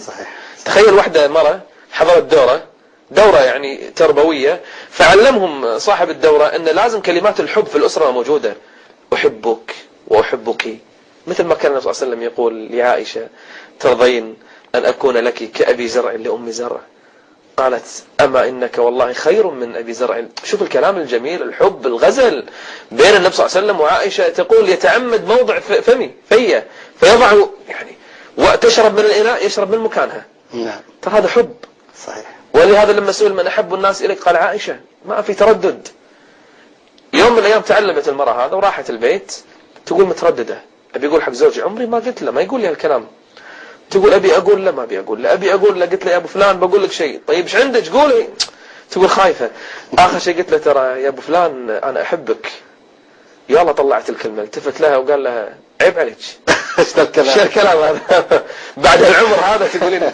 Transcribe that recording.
صحيح. تخيل واحدة مرة حضرت دورة يعني تربوية، فعلمهم صاحب الدورة أن لازم كلمات الحب في الأسرة موجودة. أحبك وأحبك، مثل ما كان النبي صلى الله عليه وسلم يقول لعائشة: ترضين أن أكون لك كأبي زرع لأم زرع؟ قالت: أما إنك والله خير من أبي زرع. شوف الكلام الجميل، الحب، الغزل بين النبي صلى الله عليه وسلم وعائشة. تقول: يتعمد موضع فيه فيضع يعني، وتشرب من الإناء يشرب من مكانها. نعم. ترى هذا حب. صحيح. ولهذا لما سئل من أحب الناس إليك قال عائشة، ما في تردد. يوم من الأيام تعلمت المرأة هذا وراحت البيت، تقول مترددة: أبي أقول حق زوجي عمري ما قلت له، ما يقول لي هالكلام. تقول: أبي أقول له، ما أبي أقول له. أبي أقول له، قلت له يا أبو فلان بقول لك شيء. طيب إيش عندك قولي. تقول خايفة. آخر شيء قلت له: ترى يا أبو فلان أنا أحبك. يلا طلعت الكلمة، التفت لها وقال لها: عيب عليك. ايش الكلام هذا بعد العمر هذا تقولين